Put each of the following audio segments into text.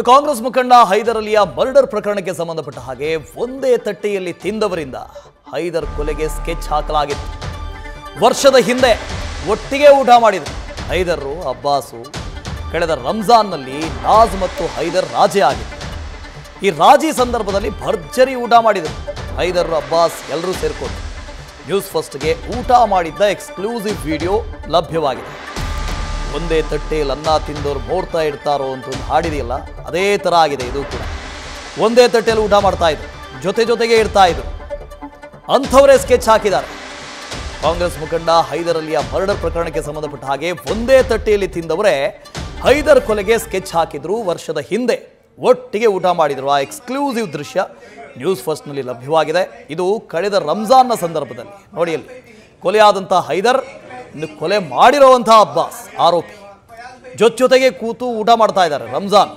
ಕಾಂಗ್ರೆಸ್ ಮುಖಂಡ ಹೈದರ್ ಅಲಿಯ ಮರ್ಡರ್ ಪ್ರಕರಣಕ್ಕೆ ಸಂಬಂಧಪಟ್ಟ ಹಾಗೆ ಒಂದೇ ತಟ್ಟೆಯಲ್ಲಿ ತಿಂದವರಿಂದ ಹೈದರ್ ಕೊಲೆಗೆ ಸ್ಕೆಚ್ ಹಾಕಲಾಗಿತ್ತು. ವರ್ಷದ ಹಿಂದೆ ಒಟ್ಟಿಗೆ ಊಟ ಮಾಡಿದರು ಹೈದರ್ ಅಬ್ಬಾಸು. ಕಳೆದ ರಂಜಾನ್ನಲ್ಲಿ ನಾಜ್ ಮತ್ತು ಹೈದರ್ ರಾಜಿ ಆಗಿತ್ತು. ಈ ರಾಜಿ ಸಂದರ್ಭದಲ್ಲಿ ಭರ್ಜರಿ ಊಟ ಮಾಡಿದರು ಹೈದರ್ ಅಬ್ಬಾಸ್ ಎಲ್ಲರೂ ಸೇರಿಕೊಂಡು. ನ್ಯೂಸ್ ಫಸ್ಟ್ಗೆ ಊಟ ಮಾಡಿದ್ದ ಎಕ್ಸ್ಕ್ಲೂಸಿವ್ ವಿಡಿಯೋ ಲಭ್ಯವಾಗಿದೆ. ಒಂದೇ ತಟ್ಟೆಯಲ್ಲಿ ಅನ್ನ ತಿಂದವರು ಮೋಡ್ತಾ ಇರ್ತಾರೋ ಅಂತ ಒಂದು ಹಾಡಿದೆಯಲ್ಲ, ಅದೇ ಥರ ಆಗಿದೆ ಇದು ಕೂಡ. ಒಂದೇ ತಟ್ಟೆಯಲ್ಲಿ ಊಟ ಮಾಡ್ತಾ ಇದ್ರು, ಜೊತೆಗೆ ಇರ್ತಾ ಇದ್ರು. ಅಂಥವರೇ ಸ್ಕೆಚ್ ಹಾಕಿದ್ದಾರೆ. ಕಾಂಗ್ರೆಸ್ ಮುಖಂಡ ಹೈದರ್ ಅಲಿಯ ಮರ್ಡರ್ ಪ್ರಕರಣಕ್ಕೆ ಸಂಬಂಧಪಟ್ಟ ಹಾಗೆ ಒಂದೇ ತಟ್ಟೆಯಲ್ಲಿ ತಿಂದವರೇ ಹೈದರ್ ಕೊಲೆಗೆ ಸ್ಕೆಚ್ ಹಾಕಿದ್ರು. ವರ್ಷದ ಹಿಂದೆ ಒಟ್ಟಿಗೆ ಊಟ ಮಾಡಿದ್ರು. ಆ ಎಕ್ಸ್ಕ್ಲೂಸಿವ್ ದೃಶ್ಯ ನ್ಯೂಸ್ ಫಸ್ಟ್ನಲ್ಲಿ ಲಭ್ಯವಾಗಿದೆ. ಇದು ಕಳೆದ ರಂಜಾನ್ನ ಸಂದರ್ಭದಲ್ಲಿ ನೋಡಿ, ಅಲ್ಲಿ ಕೊಲೆಯಾದಂಥ ಹೈದರ್, ಇನ್ನು ಕೊಲೆ ಮಾಡಿರುವಂತಹ ಅಬ್ಬಾಸ್ ಆರೋಪಿ ಜೊತೆಗೆ ಕೂತು ಊಟ ಮಾಡ್ತಾ ಇದ್ದಾರೆ. ರಂಜಾನ್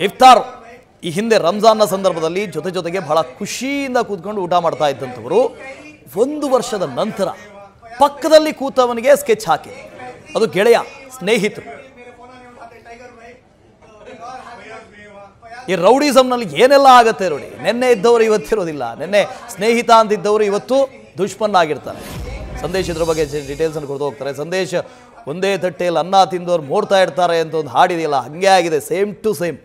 ಇಫ್ತಾರ್, ಈ ಹಿಂದೆ ರಂಜಾನ್ನ ಸಂದರ್ಭದಲ್ಲಿ ಜೊತೆಗೆ ಬಹಳ ಖುಷಿಯಿಂದ ಕೂತ್ಕೊಂಡು ಊಟ ಮಾಡ್ತಾ ಇದ್ದಂಥವರು 1 ವರ್ಷದ ನಂತರ ಪಕ್ಕದಲ್ಲಿ ಕೂತವನಿಗೆ ಸ್ಕೆಚ್ ಹಾಕಿ, ಅದು ಗೆಳೆಯ, ಸ್ನೇಹಿತರು. ಈ ರೌಡಿಸಮ್ನಲ್ಲಿ ಏನೆಲ್ಲ ಆಗತ್ತೆ ನೋಡಿ. ನೆನ್ನೆ ಇದ್ದವರು ಇವತ್ತಿರೋದಿಲ್ಲ, ನೆನ್ನೆ ಸ್ನೇಹಿತ ಅಂತಿದ್ದವರು ಇವತ್ತು ದುಶ್ಮನ್ ಆಗಿರ್ತಾರೆ. ಸಂದೇಶ್ ಇದ್ರ ಬಗ್ಗೆ ಡೀಟೇಲ್ಸ್ ಅನ್ನು ಕೊಡ್ತಾ ಹೋಗ್ತಾರೆ. ಸಂದೇಶ್, ಒಂದೇ ತಟ್ಟೆಯಲ್ಲಿ ಅನ್ನ ತಿಂದವ್ರು ಮೋಡ್ತಾ ಇರ್ತಾರೆ ಅಂತ ಒಂದು ಹಾಡಿದೆಯಲ್ಲ, ಹಂಗೆ ಆಗಿದೆ, ಸೇಮ್ ಟು ಸೇಮ್.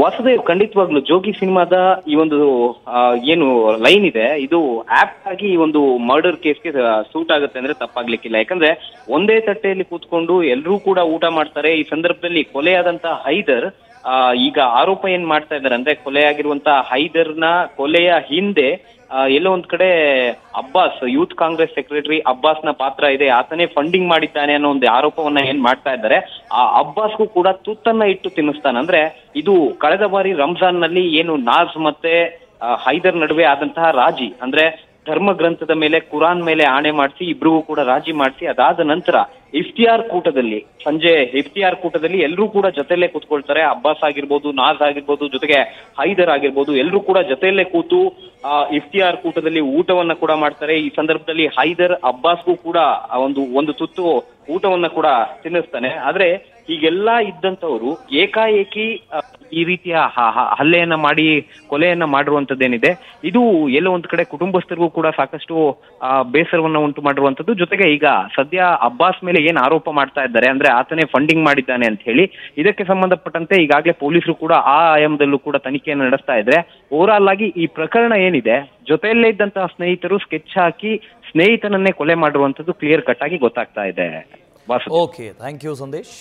ವಾಸುದೇವ್, ಖಂಡಿತವಾಗ್ಲು ಜೋಗಿ ಸಿನಿಮಾದ ಈ ಒಂದು ಏನು ಲೈನ್ ಇದೆ, ಇದು ಆಪ್ಟ್ ಆಗಿ ಈ ಒಂದು ಮರ್ಡರ್ ಕೇಸ್ಗೆ ಸೂಟ್ ಆಗುತ್ತೆ ಅಂದ್ರೆ ತಪ್ಪಾಗ್ಲಿಕ್ಕಿಲ್ಲ. ಯಾಕಂದ್ರೆ ಒಂದೇ ತಟ್ಟೆಯಲ್ಲಿ ಕೂತ್ಕೊಂಡು ಎಲ್ಲರೂ ಕೂಡ ಊಟ ಮಾಡ್ತಾರೆ. ಈ ಸಂದರ್ಭದಲ್ಲಿ ಕೊಲೆಯಾದಂತ ಹೈದರ್ ಈಗ ಆರೋಪ ಏನ್ ಮಾಡ್ತಾ ಇದ್ದಾರೆ ಅಂದ್ರೆ, ಕೊಲೆಯಾಗಿರುವಂತ ಹೈದರ್ನ ಕೊಲೆಯ ಹಿಂದೆ ಎಲ್ಲೋ ಒಂದ್ ಕಡೆ ಅಬ್ಬಾಸ್, ಯೂತ್ ಕಾಂಗ್ರೆಸ್ ಸೆಕ್ರೆಟರಿ ಅಬ್ಬಾಸ್ನ ಪಾತ್ರ ಇದೆ, ಆತನೇ ಫಂಡಿಂಗ್ ಮಾಡಿದ್ದಾನೆ ಅನ್ನೋ ಒಂದು ಆರೋಪವನ್ನ ಏನ್ ಮಾಡ್ತಾ ಇದ್ದಾರೆ. ಆ ಅಬ್ಬಾಸ್ಗೂ ಕೂಡ ತುತ್ತನ್ನ ಇಟ್ಟು ತಿನ್ನಿಸ್ತಾನೆ. ಅಂದ್ರೆ ಇದು ಕಳೆದ ಬಾರಿ ರಂಜಾನ್ ನಲ್ಲಿ ಏನು ನಾಜ್ ಮತ್ತೆ ಹೈದರ್ ನಡುವೆ ಆದಂತಹ ರಾಜಿ, ಅಂದ್ರೆ ಧರ್ಮ ಗ್ರಂಥದ ಮೇಲೆ, ಕುರಾನ್ ಮೇಲೆ ಆಣೆ ಮಾಡಿಸಿ ಇಬ್ರಿಗೂ ಕೂಡ ರಾಜಿ ಮಾಡಿಸಿ, ಅದಾದ ನಂತರ ಇಫ್ತಿಯಾರ್ ಕೂಟದಲ್ಲಿ, ಸಂಜೆ ಇಫ್ತಿಯಾರ್ ಕೂಟದಲ್ಲಿ ಎಲ್ಲರೂ ಕೂಡ ಜೊತೆಯಲ್ಲೇ ಕೂತ್ಕೊಳ್ತಾರೆ. ಅಬ್ಬಾಸ್ ಆಗಿರ್ಬೋದು, ನಾಜ್ ಆಗಿರ್ಬೋದು, ಜೊತೆಗೆ ಹೈದರ್ ಆಗಿರ್ಬೋದು, ಎಲ್ಲರೂ ಕೂಡ ಜೊತೆಯಲ್ಲೇ ಕೂತು ಇಫ್ತಿಯಾರ್ ಕೂಟದಲ್ಲಿ ಊಟವನ್ನ ಕೂಡ ಮಾಡ್ತಾರೆ. ಈ ಸಂದರ್ಭದಲ್ಲಿ ಹೈದರ್ ಅಬ್ಬಾಸ್ಗೂ ಕೂಡ ಒಂದು ತುತ್ತು ಊಟವನ್ನ ಕೂಡ ತಿನ್ನಿಸ್ತಾನೆ. ಆದ್ರೆ ಹೀಗೆಲ್ಲ ಇದ್ದಂಥವ್ರು ಏಕಾಏಕಿ ಈ ರೀತಿಯ ಹಲ್ಲೆಯನ್ನ ಮಾಡಿ ಕೊಲೆಯನ್ನ ಮಾಡಿರುವಂತದ್ದೇನಿದೆ, ಇದು ಎಲ್ಲೋ ಒಂದ್ ಕಡೆ ಕುಟುಂಬಸ್ಥರಿಗೂ ಕೂಡ ಸಾಕಷ್ಟು ಬೇಸರವನ್ನ ಉಂಟು ಮಾಡಿರುವಂತದ್ದು. ಜೊತೆಗೆ ಈಗ ಸದ್ಯ ಅಬ್ಬಾಸ್ ಮೇಲೆ ಏನ್ ಆರೋಪ ಮಾಡ್ತಾ ಇದ್ದಾರೆ ಅಂದ್ರೆ ಆತನೇ ಫಂಡಿಂಗ್ ಮಾಡಿದ್ದಾನೆ ಅಂತ ಹೇಳಿ, ಇದಕ್ಕೆ ಸಂಬಂಧಪಟ್ಟಂತೆ ಈಗಾಗಲೇ ಪೊಲೀಸರು ಕೂಡ ಆ ಆಯಾಮದಲ್ಲೂ ಕೂಡ ತನಿಖೆಯನ್ನು ನಡೆಸ್ತಾ ಇದ್ರೆ, ಓವರಾಲ್ ಆಗಿ ಈ ಪ್ರಕರಣ ಏನಿದೆ, ಜೊತೆಯಲ್ಲೇ ಇದ್ದಂತಹ ಸ್ನೇಹಿತರು ಸ್ಕೆಚ್ ಹಾಕಿ ಸ್ನೇಹಿತನನ್ನೇ ಕೊಲೆ ಮಾಡಿರುವಂತದ್ದು ಕ್ಲಿಯರ್ ಕಟ್ ಆಗಿ ಗೊತ್ತಾಗ್ತಾ ಇದೆ. Okay, thank you Sandesh.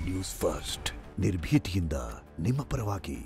News first, ನಿರ್ಭೀತಿಯಿಂದ ನಿಮ್ಮ ಪರವಾಗಿ.